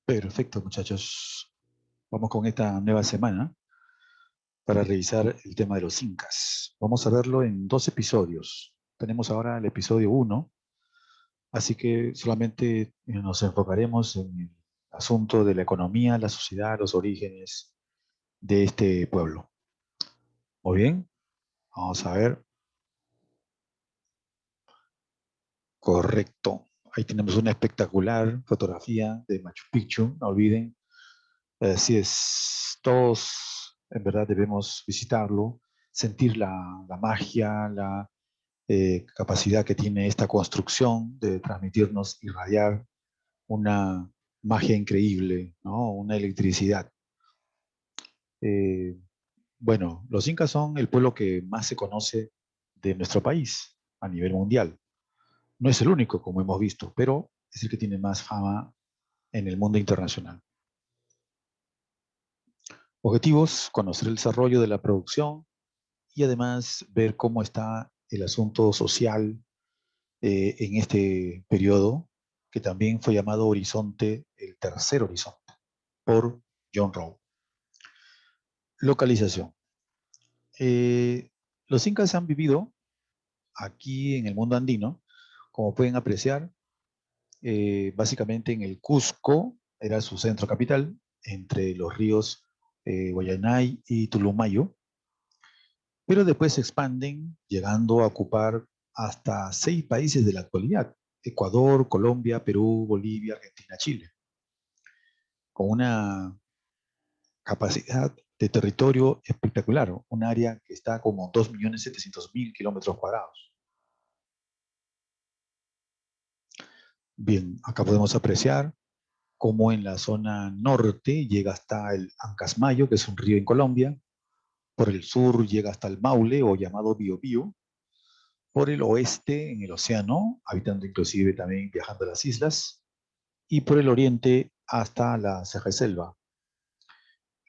Perfecto, muchachos. Vamos con esta nueva semana para revisar el tema de los incas. Vamos a verlo en dos episodios. Tenemos ahora el episodio uno, así que solamente nos enfocaremos en el asunto de la economía, la sociedad, los orígenes de este pueblo. Muy bien, vamos a ver. Correcto. Ahí tenemos una espectacular fotografía de Machu Picchu, no olviden. Así es, todos en verdad debemos visitarlo, sentir la magia, la capacidad que tiene esta construcción de transmitirnos, irradiar una magia increíble, ¿no? Una electricidad. Eh, bueno, los incas son el pueblo que más se conoce de nuestro país a nivel mundial. No es el único, como hemos visto, pero es el que tiene más fama en el mundo internacional. Objetivos: conocer el desarrollo de la producción y además ver cómo está el asunto social en este periodo, que también fue llamado Horizonte, el tercer horizonte, por John Rowe. Localización. Eh, los incas han vivido aquí en el mundo andino, como pueden apreciar, básicamente en el Cusco, era su centro capital, entre los ríos Guayanay y Tulumayo, pero después se expanden, llegando a ocupar hasta 6 países de la actualidad: Ecuador, Colombia, Perú, Bolivia, Argentina, Chile, con una capacidad de territorio espectacular, un área que está como 2.700.000 kilómetros cuadrados. Bien, acá podemos apreciar cómo en la zona norte llega hasta el Ancasmayo, que es un río en Colombia; por el sur llega hasta el Maule, o llamado Biobío; por el oeste en el océano, habitando inclusive también viajando a las islas; y por el oriente hasta la Ceja Selva.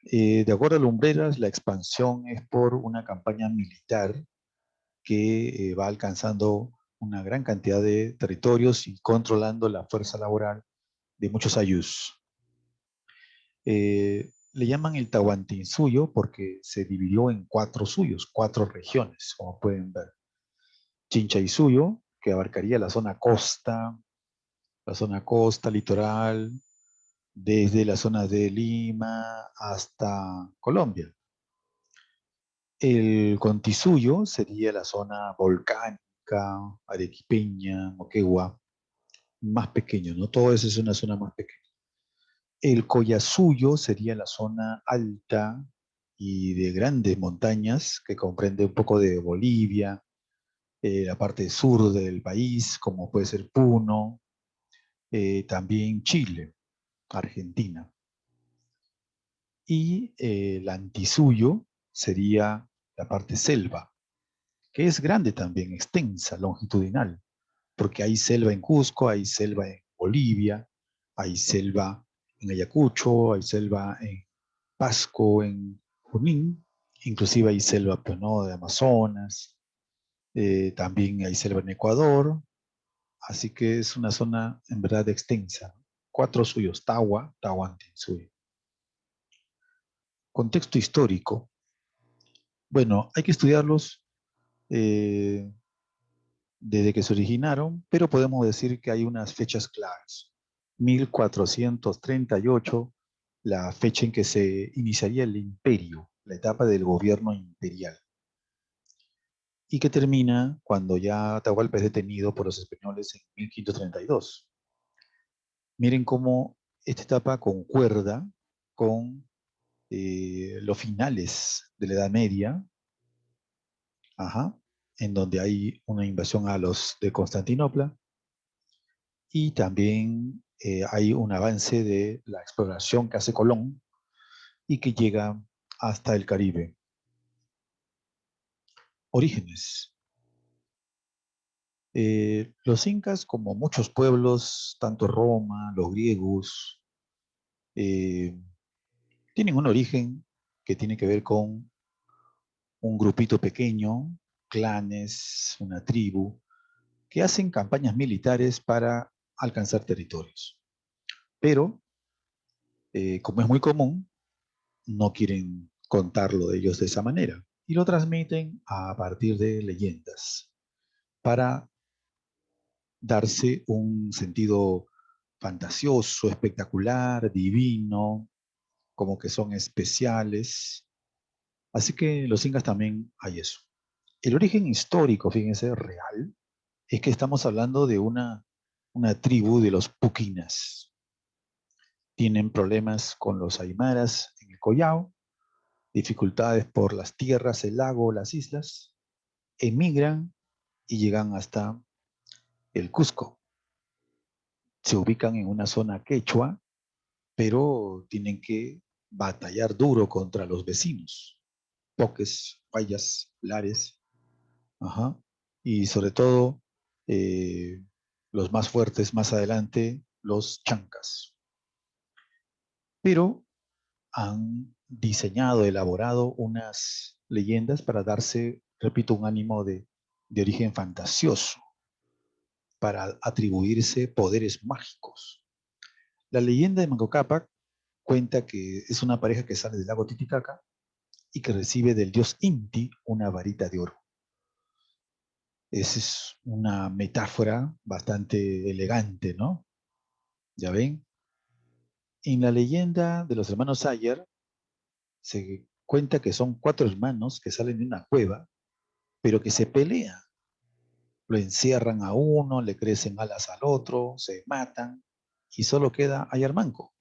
De acuerdo a Lumbreras, la expansión es por una campaña militar que va alcanzando una gran cantidad de territorios y controlando la fuerza laboral de muchos ayllus. Le llaman el Tahuantinsuyo porque se dividió en 4 suyos, 4 regiones, como pueden ver. Chinchaysuyo, que abarcaría la zona costa, litoral, desde la zona de Lima hasta Colombia. El Contisuyo sería la zona volcánica, arequipeña, Moquegua, más pequeño, ¿no? Todo eso es una zona más pequeña. El Collasuyo sería la zona alta y de grandes montañas, que comprende un poco de Bolivia, la parte sur del país, como puede ser Puno, también Chile, Argentina. Y el Antisuyo sería la parte selva, que es grande también, extensa, longitudinal, porque hay selva en Cusco, hay selva en Bolivia, hay selva en Ayacucho, hay selva en Pasco, en Junín, inclusive hay selva, pues, ¿no?, de Amazonas, también hay selva en Ecuador, así que es una zona en verdad extensa. 4 suyos: Tahuantinsuyo. Contexto histórico. Bueno, hay que estudiarlos eh, desde que se originaron, pero podemos decir que hay unas fechas claves. 1438, la fecha en que se iniciaría el imperio, la etapa del gobierno imperial, y que termina cuando ya Atahualpa es detenido por los españoles en 1532. Miren cómo esta etapa concuerda con los finales de la Edad Media, ajá, en donde hay una invasión a los de Constantinopla, y también hay un avance de la exploración que hace Colón y que llega hasta el Caribe. Orígenes. Los incas, como muchos pueblos, tanto Roma, los griegos, eh, tienen un origen que tiene que ver con un grupito pequeño, clanes, una tribu, que hacen campañas militares para alcanzar territorios. Pero como es muy común, no quieren contarlo de ellos de esa manera y lo transmiten a partir de leyendas para darse un sentido fantasioso, espectacular, divino, como que son especiales. Así que en los incas también hay eso. El origen histórico, fíjense, real, es que estamos hablando de una tribu de los Puquinas. Tienen problemas con los aymaras en el Collao, dificultades por las tierras, el lago, las islas, emigran y llegan hasta el Cusco. Se ubican en una zona quechua, pero tienen que batallar duro contra los vecinos, Poques, Guayas, Lares, ajá, y sobre todo eh, los más fuertes más adelante, los chancas. Pero han diseñado, elaborado unas leyendas para darse, repito, un ánimo de origen fantasioso, para atribuirse poderes mágicos. La leyenda de Manco Cápac cuenta que es una pareja que sale del lago Titicaca y que recibe del dios Inti una varita de oro. Esa es una metáfora bastante elegante, ¿no? ¿Ya ven? En la leyenda de los hermanos Ayer se cuenta que son cuatro hermanos que salen de una cueva, pero que se pelean. Lo encierran a uno, le crecen alas al otro, se matan y solo queda Ayarmanco.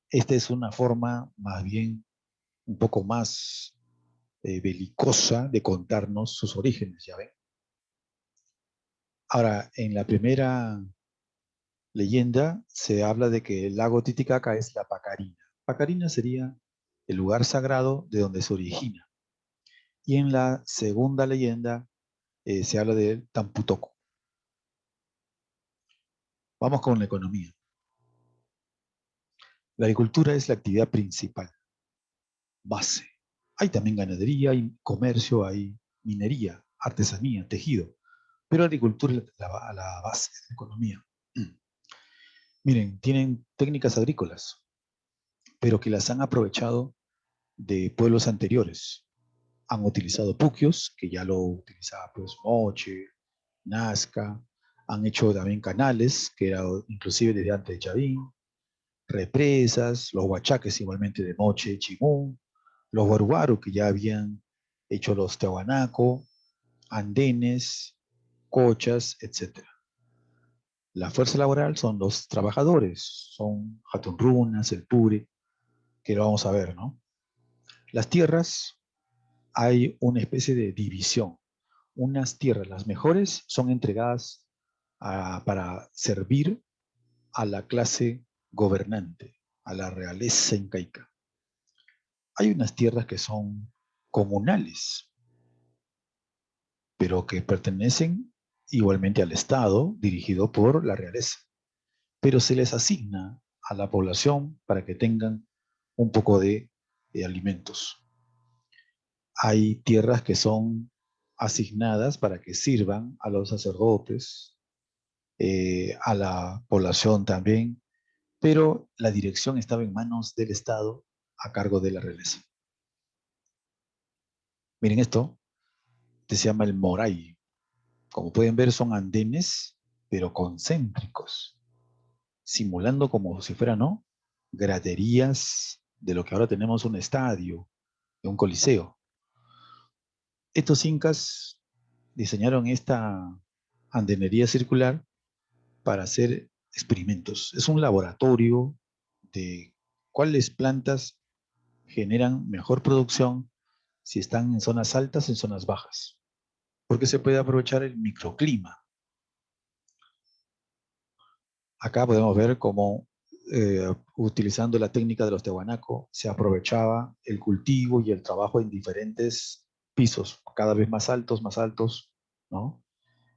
Esta es una forma más bien un poco más belicosa de contarnos sus orígenes, ¿ya ven? Ahora, en la primera leyenda se habla de que el lago Titicaca es la Pacarina. Pacarina sería el lugar sagrado de donde se origina. Y en la segunda leyenda se habla de Tamputoco. Vamos con la economía. La agricultura es la actividad principal, base. Hay también ganadería, hay comercio, hay minería, artesanía, tejido. Pero la agricultura es la base de la economía. Miren, tienen técnicas agrícolas, pero que las han aprovechado de pueblos anteriores. Han utilizado puquios, que ya lo utilizaba pues Moche, Nazca, han hecho también canales, que era inclusive desde antes de Chavín, represas, los huachaques igualmente de Moche, Chimú, los guaruguaru que ya habían hecho los Tehuanaco, andenes, cochas, etc. La fuerza laboral son los trabajadores, son Jatunrunas, el Pure, que lo vamos a ver, ¿no? Las tierras, hay una especie de división. Unas tierras, las mejores, son entregadas para servir a la clase gobernante, a la realeza incaica. Hay unas tierras que son comunales, pero que pertenecen igualmente al Estado, dirigido por la realeza, pero se les asigna a la población para que tengan un poco de alimentos. Hay tierras que son asignadas para que sirvan a los sacerdotes, a la población también, pero la dirección estaba en manos del Estado a cargo de la realeza. Miren esto, este se llama el Moray. Como pueden ver, son andenes, pero concéntricos, simulando como si fueran, ¿no?, graderías de lo que ahora tenemos un estadio, de un coliseo. Estos incas diseñaron esta andenería circular para hacer experimentos. Es un laboratorio de cuáles plantas generan mejor producción si están en zonas altas, en zonas bajas, porque se puede aprovechar el microclima. Acá podemos ver cómo, utilizando la técnica de los Tehuanaco, se aprovechaba el cultivo y el trabajo en diferentes pisos, cada vez más altos, ¿no?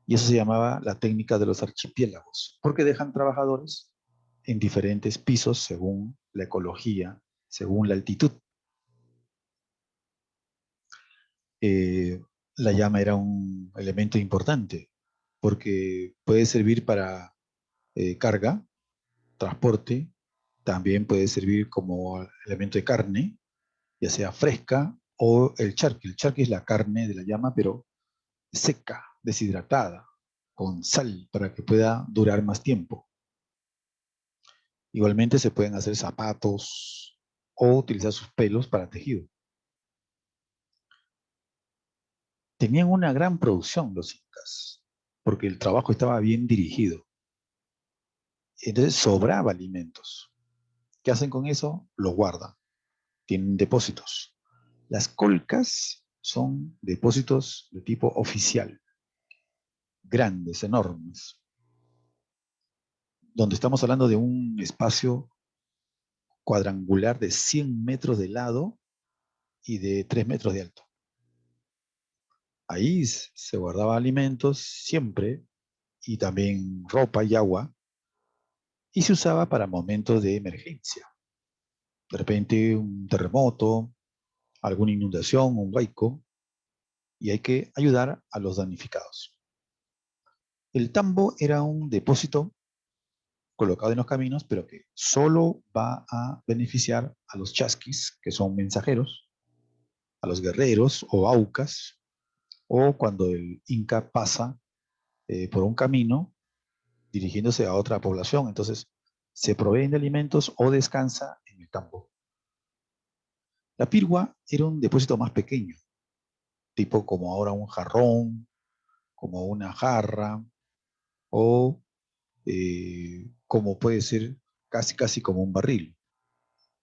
Y eso se llamaba la técnica de los archipiélagos, porque dejan trabajadores en diferentes pisos según la ecología, según la altitud. Eh, la llama era un elemento importante, porque puede servir para carga, transporte, También puede servir como elemento de carne, ya sea fresca o el charqui. El charqui es la carne de la llama, pero seca, deshidratada, con sal, para que pueda durar más tiempo. Igualmente se pueden hacer zapatos o utilizar sus pelos para tejido. Tenían una gran producción los incas, porque el trabajo estaba bien dirigido. Entonces sobraba alimentos. ¿Qué hacen con eso? Los guardan. Tienen depósitos. Las colcas son depósitos de tipo oficial, grandes, enormes, donde estamos hablando de un espacio cuadrangular de 100 metros de lado y de 3 metros de alto. Ahí se guardaba alimentos siempre y también ropa y agua y se usaba para momentos de emergencia. De repente un terremoto, alguna inundación, un huaico, y hay que ayudar a los damnificados. El tambo era un depósito colocado en los caminos, pero que solo va a beneficiar a los chasquis, que son mensajeros, a los guerreros o aucas, o cuando el inca pasa por un camino dirigiéndose a otra población. Entonces, se proveen de alimentos o descansa en el campo. La pirgua era un depósito más pequeño, tipo como ahora un jarrón, como una jarra, o como puede ser casi como un barril,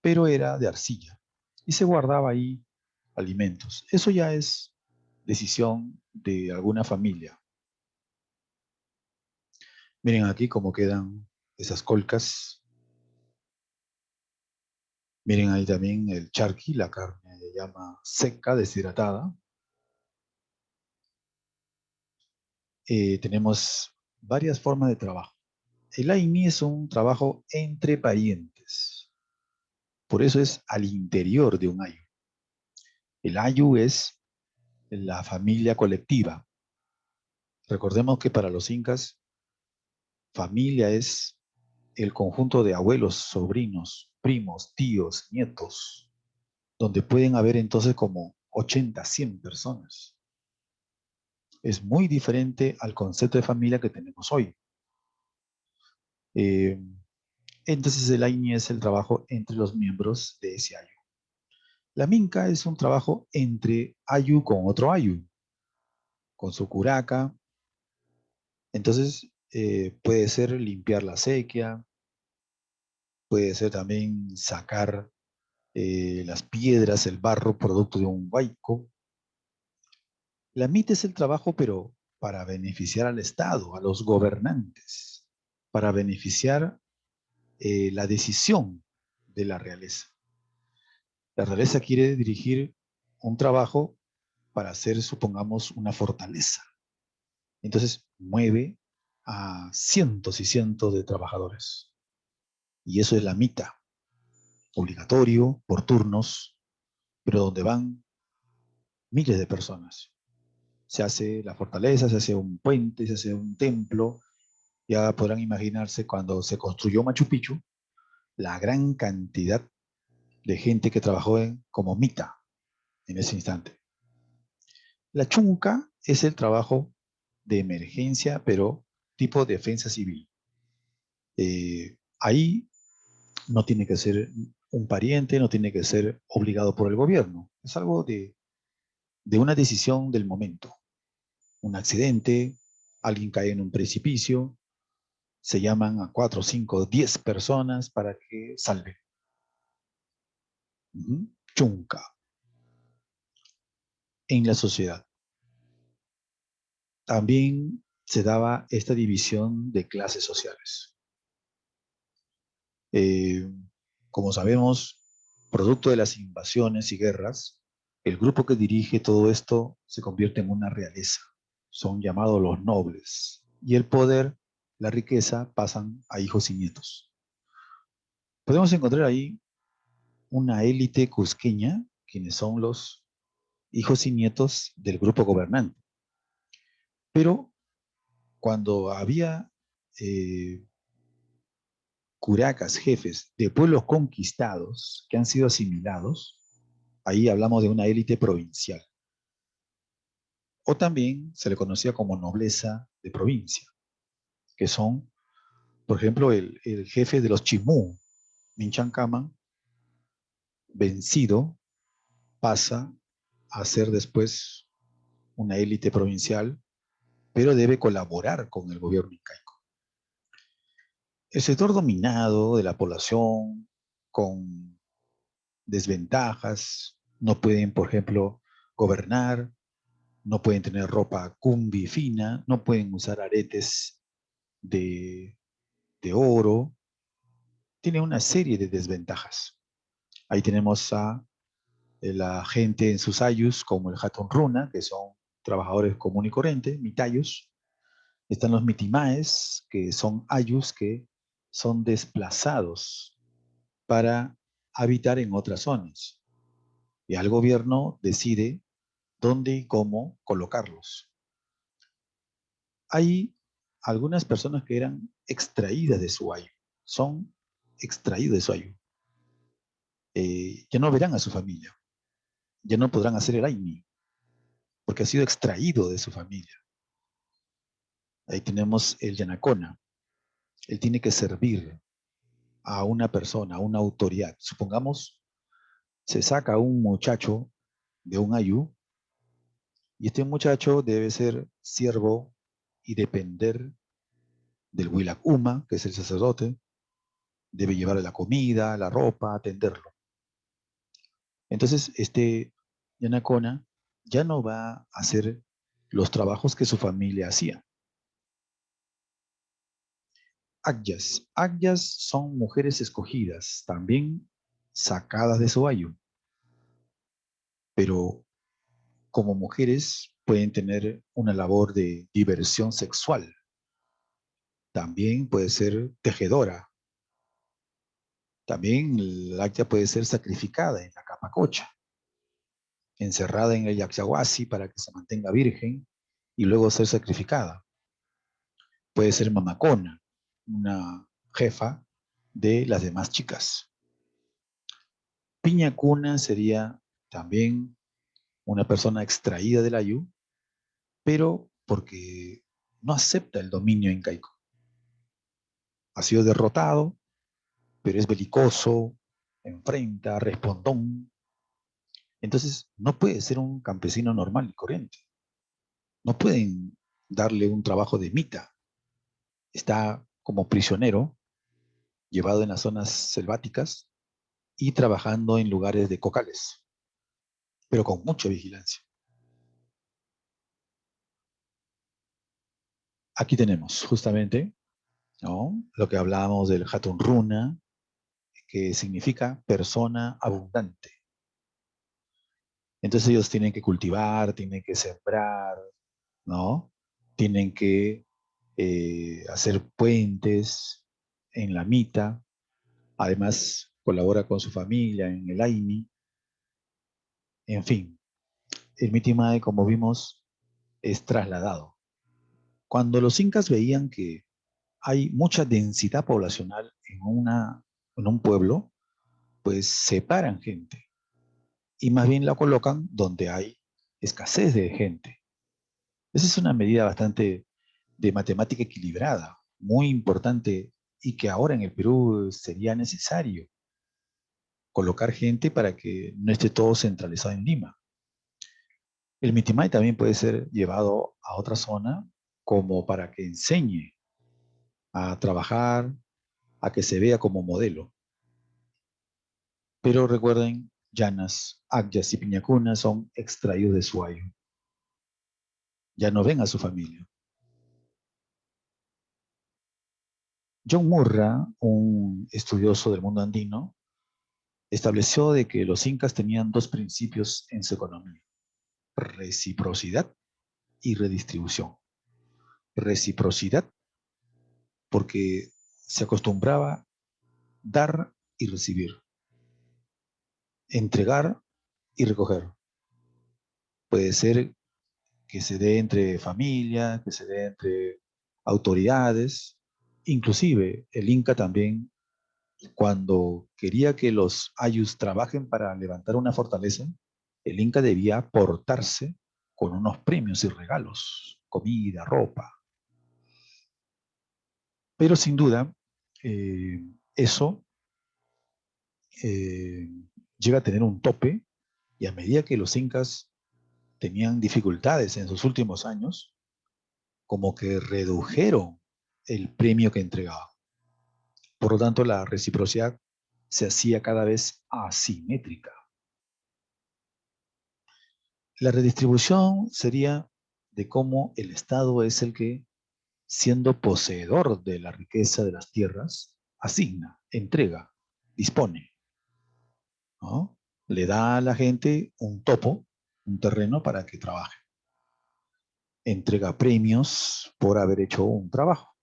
pero era de arcilla y se guardaba ahí alimentos. Eso ya es decisión de alguna familia. Miren aquí cómo quedan esas colcas. Miren ahí también el charqui, la carne de llama seca, deshidratada. Tenemos varias formas de trabajo. El AINI es un trabajo entre parientes. Por eso es al interior de un ayu. El ayu es la familia colectiva. Recordemos que para los incas, familia es el conjunto de abuelos, sobrinos, primos, tíos, nietos, donde pueden haber entonces como 80, 100 personas. Es muy diferente al concepto de familia que tenemos hoy. Eh, entonces el AINI es el trabajo entre los miembros de ese ayu. La minca es un trabajo entre ayu con otro ayu, con su curaca. Entonces puede ser limpiar la acequia, puede ser también sacar las piedras, el barro, producto de un huaico. La MIT es el trabajo, pero para beneficiar al Estado, a los gobernantes, para beneficiar la decisión de la realeza. La realeza quiere dirigir un trabajo para hacer, supongamos, una fortaleza. Entonces mueve a cientos y cientos de trabajadores. Y eso es la mitad, obligatorio, por turnos, pero donde van miles de personas. Se hace la fortaleza, se hace un puente, se hace un templo. Ya podrán imaginarse cuando se construyó Machu Picchu, la gran cantidad de gente que trabajó como mita en ese instante. La chunca es el trabajo de emergencia, pero tipo defensa civil. Ahí no tiene que ser un pariente, no tiene que ser obligado por el gobierno. Es algo de una decisión del momento. Un accidente, alguien cae en un precipicio, se llaman a 4, 5, 10 personas para que salven. Chunca en la sociedad. También se daba esta división de clases sociales. Eh, como sabemos, producto de las invasiones y guerras, el grupo que dirige todo esto se convierte en una realeza. Son llamados los nobles. Y el poder, la riqueza, pasan a hijos y nietos. Podemos encontrar ahí una élite cusqueña, quienes son los hijos y nietos del grupo gobernante. Pero cuando había curacas, jefes de pueblos conquistados que han sido asimilados, ahí hablamos de una élite provincial. O también se le conocía como nobleza de provincia, que son, por ejemplo, el jefe de los Chimú, Minchan Kama, vencido, pasa a ser después una élite provincial, pero debe colaborar con el gobierno incaico. El sector dominado de la población con desventajas, no pueden, por ejemplo, gobernar, no pueden tener ropa cumbi fina, no pueden usar aretes de, de oro, tiene una serie de desventajas. Ahí tenemos a la gente en sus ayus, como el Hatun Runa, que son trabajadores común y corriente, mitayus. Están los mitimaes, que son ayus que son desplazados para habitar en otras zonas. Y el gobierno decide dónde y cómo colocarlos. Hay algunas personas que eran extraídas de su ayu, son extraídos de su ayu. Ya no verán a su familia, ya no podrán hacer el aini, porque ha sido extraído de su familia. Ahí tenemos el yanacona. Él tiene que servir a una persona, a una autoridad. Supongamos, se saca a un muchacho de un ayú y este muchacho debe ser siervo y depender del Wilak Uma, que es el sacerdote, debe llevarle la comida, la ropa, atenderlo. Entonces, este yanacona ya no va a hacer los trabajos que su familia hacía. Agyas. Agyas son mujeres escogidas, también sacadas de su ayu, pero como mujeres pueden tener una labor de diversión sexual. También puede ser tejedora. También el Agya puede ser sacrificada en la capacocha, encerrada en el Yaksawasi para que se mantenga virgen y luego ser sacrificada. Puede ser mamacona, una jefa de las demás chicas. Piña cuna sería también una persona extraída del ayú, pero porque no acepta el dominio incaico. Ha sido derrotado, pero es belicoso, enfrenta, respondón. Entonces, no puede ser un campesino normal y corriente. No pueden darle un trabajo de mita. Está como prisionero, llevado en las zonas selváticas y trabajando en lugares de cocales, pero con mucha vigilancia. Aquí tenemos justamente, ¿no?, lo que hablábamos del Hatun Runa, que significa persona abundante. Entonces ellos tienen que cultivar, tienen que sembrar, ¿no? Tienen que hacer puentes en la mita. Además, colabora con su familia en el AINI. En fin, el Mitimae, como vimos, es trasladado. Cuando los incas veían que hay mucha densidad poblacional en un pueblo, pues separan gente y más bien la colocan donde hay escasez de gente. Esa es una medida bastante de matemática equilibrada, muy importante y que ahora en el Perú sería necesario colocar gente para que no esté todo centralizado en Lima. El Mitimay también puede ser llevado a otra zona como para que enseñe a trabajar, a que se vea como modelo. Pero recuerden, llanas, agyas y piñacunas son extraídos de su ayo. Ya no ven a su familia. John Murra, un estudioso del mundo andino, estableció de que los incas tenían dos principios en su economía: reciprocidad y redistribución. Reciprocidad porque se acostumbraba dar y recibir, entregar y recoger. Puede ser que se dé entre familia, que se dé entre autoridades. Inclusive el Inca también Cuando quería que los ayllus trabajen para levantar una fortaleza, el Inca debía portarse con unos premios y regalos, comida, ropa. Pero sin duda, eh, eso eh, llega a tener un tope y a medida que los incas tenían dificultades en sus últimos años, como que redujeron el premio que entregaban. Por lo tanto, la reciprocidad se hacía cada vez asimétrica. La redistribución sería de cómo el Estado es el que, siendo poseedor de la riqueza de las tierras, asigna, entrega, dispone, ¿no? Le da a la gente un topo, un terreno para que trabaje. Entrega premios por haber hecho un trabajo.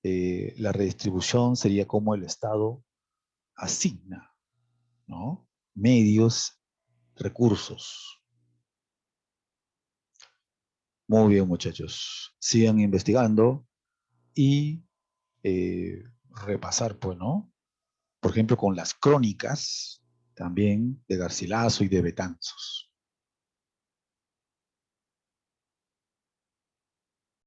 La redistribución sería como el Estado asigna, ¿no? Medios, recursos. Muy bien, muchachos. Sigan investigando y repasar, pues, ¿no? Por ejemplo, con las crónicas también de Garcilaso y de Betanzos.